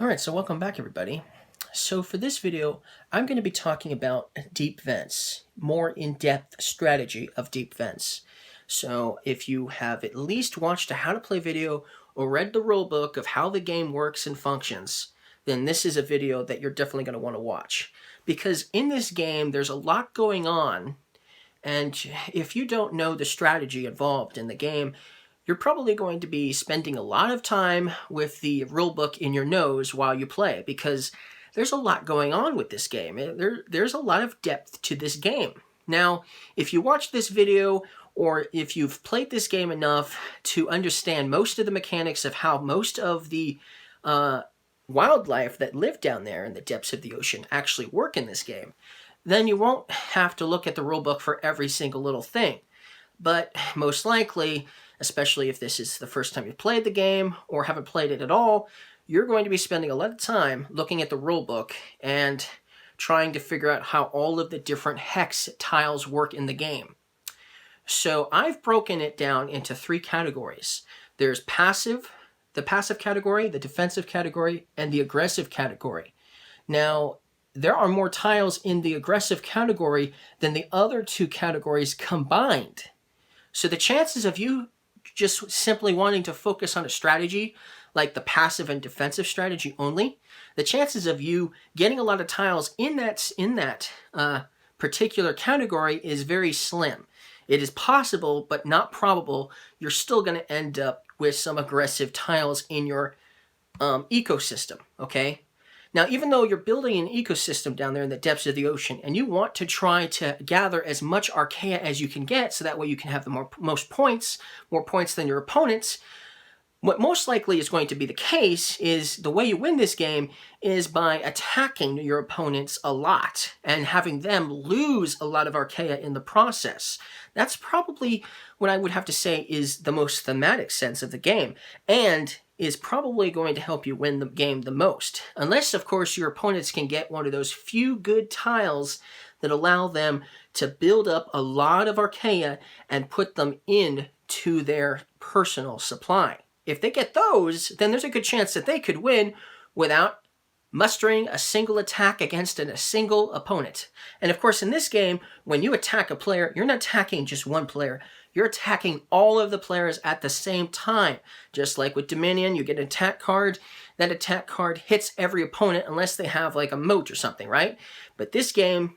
Alright, so welcome back everybody. So for this video, I'm going to be talking about deep vents, more in-depth strategy of deep vents. So if you have at least watched a how to play video or read the rulebook of how the game works and functions, then this is a video that you're definitely going to want to watch. Because in this game, there's a lot going on, and if you don't know the strategy involved in the game, you're probably going to be spending a lot of time with the rulebook in your nose while you play, because there's a lot going on with this game. There's a lot of depth to this game. Now, if you watch this video, or if you've played this game enough to understand most of the mechanics of how most of the wildlife that live down there in the depths of the ocean actually work in this game, then you won't have to look at the rulebook for every single little thing. But most likely, especially if this is the first time you've played the game or haven't played it at all, you're going to be spending a lot of time looking at the rulebook and trying to figure out how all of the different hex tiles work in the game. So I've broken it down into three categories. There's passive, the passive category, the defensive category, and the aggressive category. Now, there are more tiles in the aggressive category than the other two categories combined. So the chances of you just simply wanting to focus on a strategy like the passive and defensive strategy only, the chances of you getting a lot of tiles in that particular category is very slim. It is possible, but not probable, you're still going to end up with some aggressive tiles in your ecosystem, okay? Now, even though you're building an ecosystem down there in the depths of the ocean, and you want to try to gather as much Archaea as you can get, so that way you can have the most points, more points than your opponents, what most likely is going to be the case is the way you win this game is by attacking your opponents a lot and having them lose a lot of Archaea in the process. That's probably what I would have to say is the most thematic sense of the game, and is probably going to help you win the game the most. Unless, of course, your opponents can get one of those few good tiles that allow them to build up a lot of Archaea and put them into their personal supply. If they get those, then there's a good chance that they could win without mustering a single attack against a single opponent. And of course, in this game, when you attack a player, you're not attacking just one player. You're attacking all of the players at the same time. Just like with Dominion, you get an attack card. That attack card hits every opponent unless they have like a moat or something, right? But this game,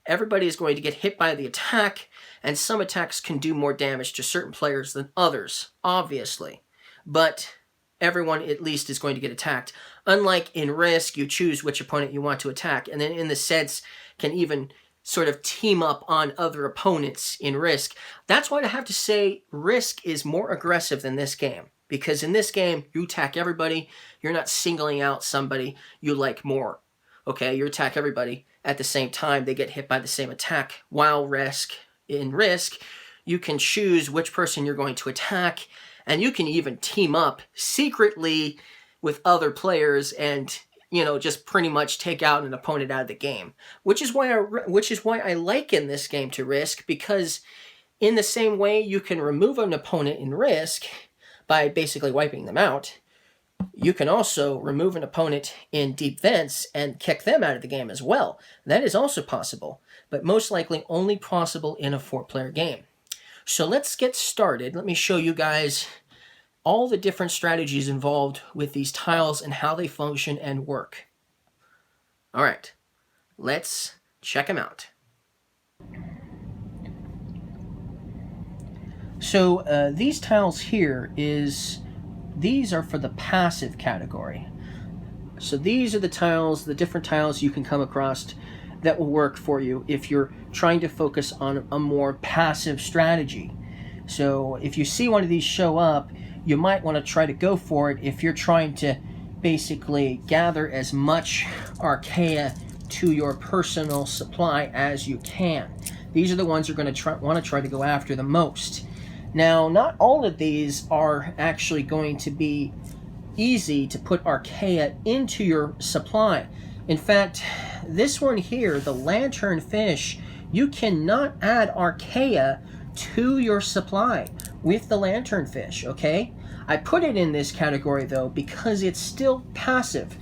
everybody is going to get hit by the attack, and some attacks can do more damage to certain players than others, obviously. But everyone at least is going to get attacked. Unlike in Risk, you choose which opponent you want to attack, and then in the sets can even sort of team up on other opponents in Risk. That's why I have to say Risk is more aggressive than this game. Because in this game, you attack everybody. You're not singling out somebody you like more. Okay, you attack everybody at the same time. They get hit by the same attack. While in Risk, you can choose which person you're going to attack, and you can even team up secretly with other players and, you know, just pretty much take out an opponent out of the game. Which is why I liken this game to Risk, because in the same way you can remove an opponent in Risk by basically wiping them out, you can also remove an opponent in Deep Vents and kick them out of the game as well. That is also possible, but most likely only possible in a 4-player game. So let's get started. Let me show you guys all the different strategies involved with these tiles and how they function and work. All right, let's check them out. So these tiles here these are for the passive category. So these are the tiles, the different tiles you can come across that will work for you if you're trying to focus on a more passive strategy. So if you see one of these show up, you might want to try to go for it if you're trying to basically gather as much Archaea to your personal supply as you can. These are the ones you're going to want to try to go after the most. Now, not all of these are actually going to be easy to put Archaea into your supply. In fact, this one here, the lanternfish, you cannot add Archaea to your supply with the lanternfish, okay? I put it in this category though because it's still passive.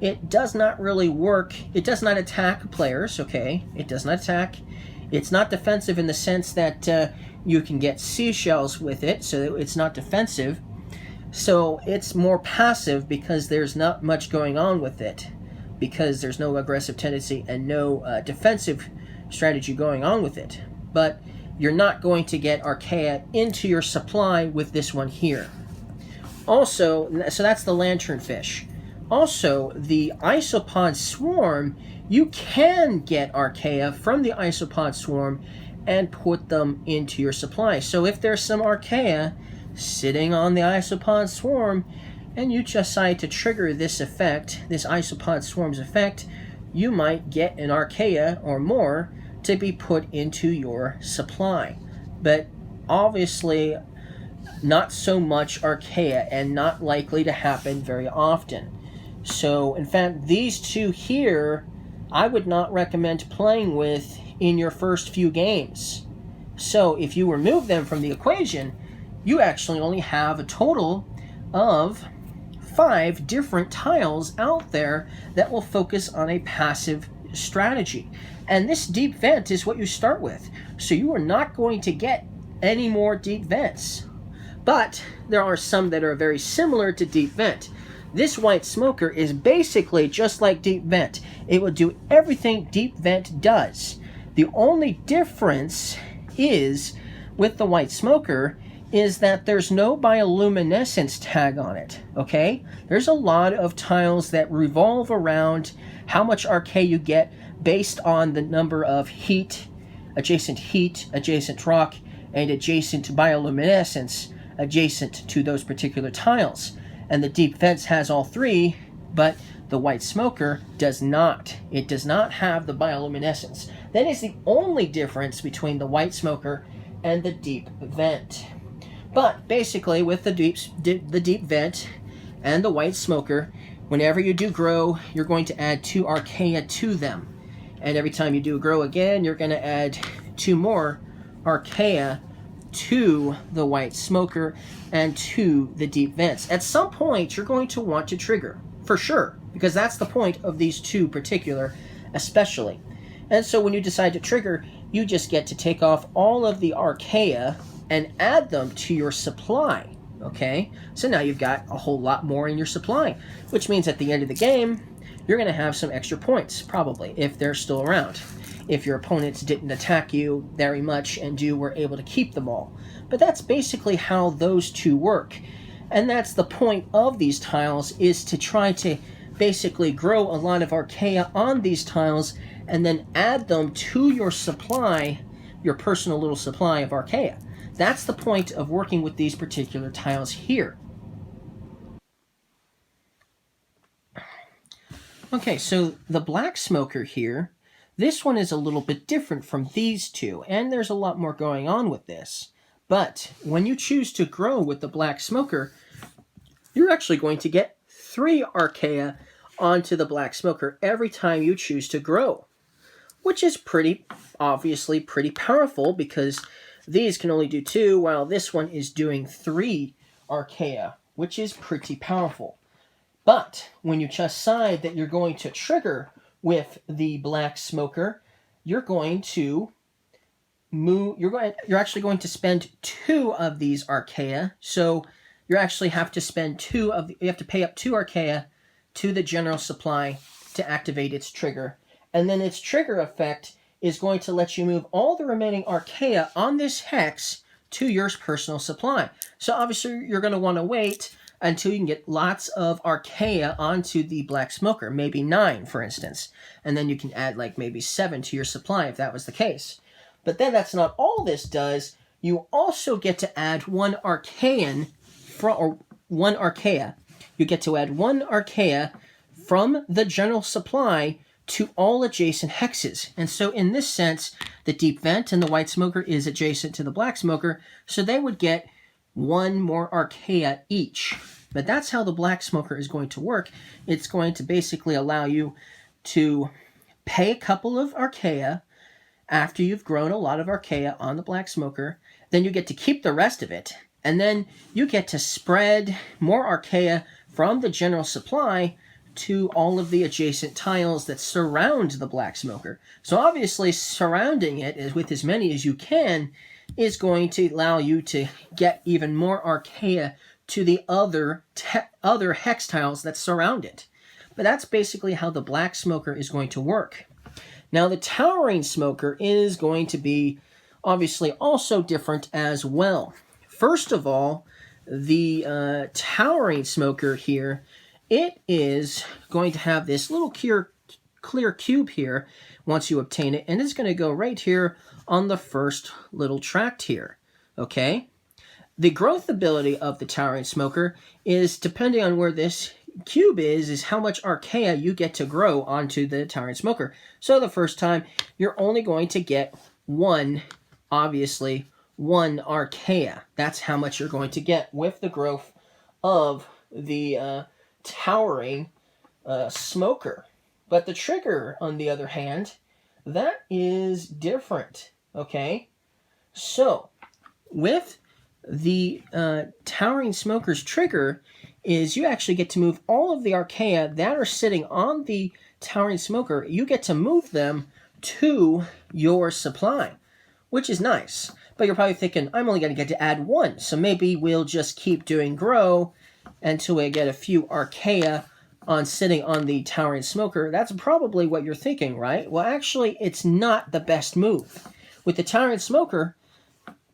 it does not really work. It does not attack players, okay? It does not attack. It's not defensive in the sense that you can get seashells with it, so it's not defensive. So it's more passive because there's not much going on with it, because there's no aggressive tendency and no defensive strategy going on with it. But you're not going to get Archaea into your supply with this one here. Also, so that's the lanternfish. Also, the isopod swarm, you can get Archaea from the isopod swarm and put them into your supply. So if there's some Archaea sitting on the isopod swarm and you decide to trigger this effect, this isopod swarm's effect, you might get an Archaea or more to be put into your supply. But obviously not so much Archaea and not likely to happen very often. So in fact, these two here I would not recommend playing with in your first few games. So if you remove them from the equation, you actually only have a total of 5 different tiles out there that will focus on a passive strategy. And this deep vent is what you start with. So you are not going to get any more deep vents. But there are some that are very similar to deep vent. This white smoker is basically just like deep vent. It will do everything deep vent does. The only difference is with the white smoker is that there's no bioluminescence tag on it, okay? There's a lot of tiles that revolve around how much Archaea you get based on the number of heat, adjacent rock, and adjacent bioluminescence adjacent to those particular tiles. And the deep vents has all 3, but the white smoker does not. It does not have the bioluminescence. That is the only difference between the white smoker and the deep vent. But basically, with the deep vent and the white smoker, whenever you do grow, you're going to add 2 Archaea to them. And every time you do grow again, you're going to add 2 more Archaea to the white smoker and to the deep vents. At some point, you're going to want to trigger, for sure, because that's the point of these 2 particular, especially. And so when you decide to trigger, you just get to take off all of the Archaea and add them to your supply, okay? So now you've got a whole lot more in your supply, which means at the end of the game, you're going to have some extra points, probably, if they're still around. If your opponents didn't attack you very much and you were able to keep them all. But that's basically how those 2 work. And that's the point of these tiles, is to try to basically grow a lot of Archaea on these tiles and then add them to your supply, your personal little supply of Archaea. That's the point of working with these particular tiles here. Okay, so the black smoker here, this one is a little bit different from these 2, and there's a lot more going on with this. But when you choose to grow with the black smoker, you're actually going to get 3 Archaea onto the black smoker every time you choose to grow, which is obviously pretty powerful, because these can only do 2, while this one is doing 3 Archaea, which is pretty powerful. But when you decide that you're going to trigger with the black smoker, you're going to move. You're actually going to spend 2 of these Archaea. So you actually have to spend you have to pay up 2 Archaea to the general supply to activate its trigger, and then its trigger effect is going to let you move all the remaining Archaea on this hex to your personal supply. So obviously you're going to want to wait until you can get lots of Archaea onto the black smoker, maybe 9, for instance. And then you can add like maybe 7 to your supply if that was the case. But then that's not all this does. You also get to add 1 Archaea. You get to add 1 Archaea from the general supply to all adjacent hexes. And so in this sense, the deep vent and the white smoker is adjacent to the black smoker, so they would get 1 more Archaea each. But that's how the black smoker is going to work. It's going to basically allow you to pay a couple of Archaea after you've grown a lot of Archaea on the black smoker. Then you get to keep the rest of it. And then you get to spread more Archaea from the general supply to all of the adjacent tiles that surround the black smoker. So obviously surrounding it is with as many as you can is going to allow you to get even more archaea to the other hex tiles that surround it. But that's basically how the black smoker is going to work. Now the towering smoker is going to be obviously also different as well. First of all, the towering smoker here, it is going to have this little clear cube here once you obtain it, and it's going to go right here on the first little tract here, okay? The growth ability of the towering smoker is, depending on where this cube is how much archaea you get to grow onto the towering smoker. So the first time, you're only going to get one, obviously, one archaea. That's how much you're going to get with the growth of the towering smoker. But the trigger, on the other hand, that is different, okay? So, with the towering smoker's trigger is you actually get to move all of the archaea that are sitting on the towering smoker. You get to move them to your supply, which is nice. But you're probably thinking, I'm only going to get to add one, so maybe we'll just keep doing grow until we get a few archaea sitting on the towering smoker. That's probably what you're thinking, right? Well, actually, it's not the best move. With the towering smoker,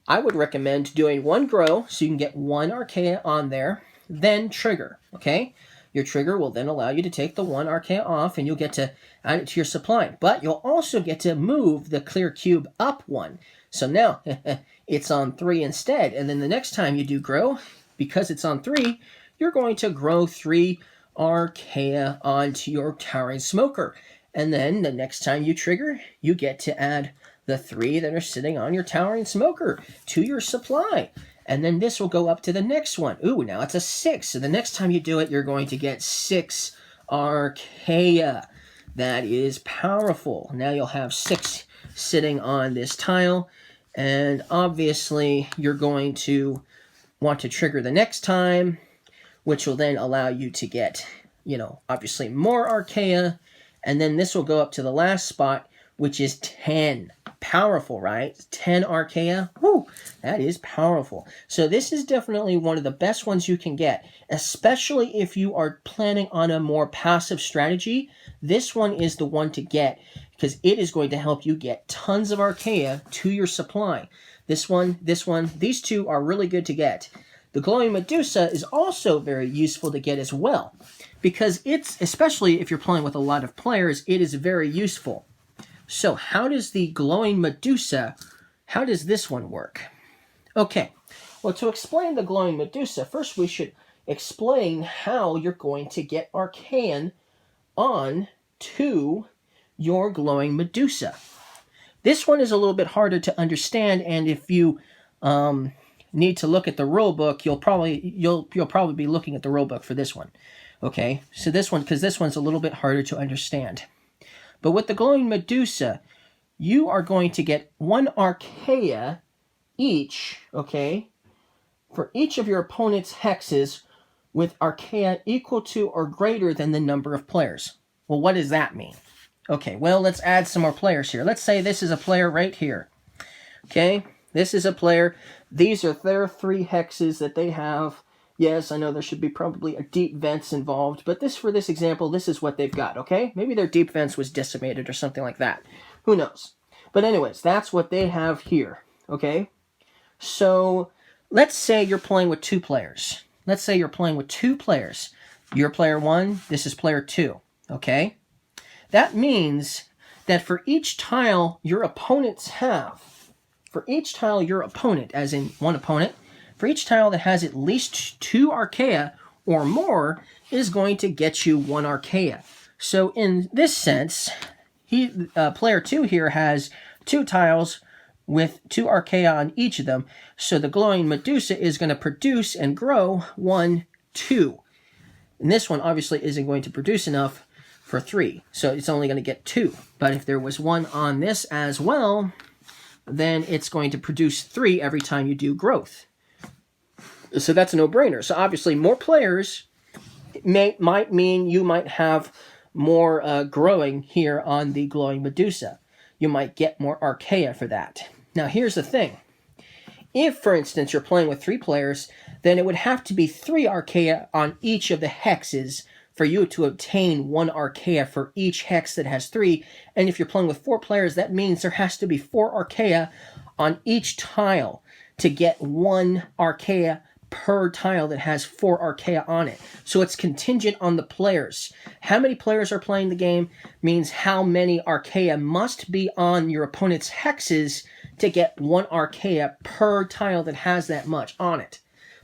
I would recommend doing one grow so you can get one archaea on there, then trigger, okay? Your trigger will then allow you to take the one archaea off and you'll get to add it to your supply. But you'll also get to move the clear cube up one. So now it's on 3 instead. And then the next time you do grow, because it's on 3, you're going to grow 3 archaea onto your towering smoker. And then the next time you trigger, you get to add the 3 that are sitting on your towering smoker to your supply. And then this will go up to the next one. Ooh, now it's a 6. So the next time you do it, you're going to get 6 archaea. That is powerful. Now you'll have 6 sitting on this tile. And obviously, you're going to want to trigger the next time, which will then allow you to get, obviously more archaea. And then this will go up to the last spot, which is 10. Powerful, right? 10 archaea. Woo! That is powerful. So this is definitely one of the best ones you can get, especially if you are planning on a more passive strategy. This one is the one to get because it is going to help you get tons of archaea to your supply. This one, these two are really good to get. The glowing Medusa is also very useful to get as well because it's, especially if you're playing with a lot of players, it is very useful. So how does the glowing Medusa, how does this one work? Okay, well, to explain the glowing Medusa, first we should explain how you're going to get archaean on to your glowing Medusa. This one is a little bit harder to understand, and if you need to look at the rule book, you'll probably be looking at the rule book for this one. Okay, so this one, because this one's a little bit harder to understand. But with the glowing Medusa, you are going to get 1 archaea each, okay, for each of your opponent's hexes with archaea equal to or greater than the number of players. Well, what does that mean? Okay, well, let's add some more players here. Let's say this is a player right here. Okay, this is a player. These are their 3 hexes that they have. Yes, I know there should be probably a deep vents involved, but for this example, this is what they've got, okay? Maybe their deep vents was decimated or something like that. Who knows? But anyways, that's what they have here, okay? So, let's say you're playing with 2 players. Let's say you're playing with 2 players. You're player 1, this is player 2, okay? That means that for each tile your opponents have, for each tile your opponent, as in one opponent, for each tile that has at least 2 archaea or more is going to get you 1 archaea. So in this sense, player 2 here has 2 tiles with 2 archaea on each of them. So the glowing Medusa is going to produce and grow 1, 2. And this one obviously isn't going to produce enough for 3. So it's only going to get 2. But if there was 1 on this as well, then it's going to produce 3 every time you do growth. So that's a no-brainer. So obviously more players might mean you might have more growing here on the Glowing Medusa. You might get more Archaea for that. Now here's the thing. If, for instance, you're playing with 3 players, then it would have to be 3 Archaea on each of the hexes for you to obtain 1 Archaea for each hex that has 3. And if you're playing with 4 players, that means there has to be 4 Archaea on each tile to get 1 Archaea per tile that has 4 Archaea on it. So it's contingent on the players. How many players are playing the game means how many Archaea must be on your opponent's hexes to get 1 Archaea per tile that has that much on it.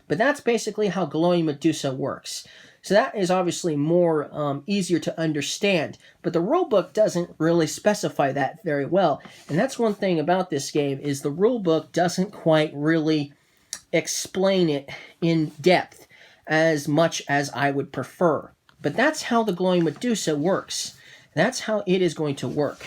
But that's basically how Glowing Medusa works. So that is obviously more easier to understand. But the rulebook doesn't really specify that very well. And that's one thing about this game, is the rulebook doesn't quite really explain it in depth as much as I would prefer. But that's how the Glowing Medusa works. That's how it is going to work.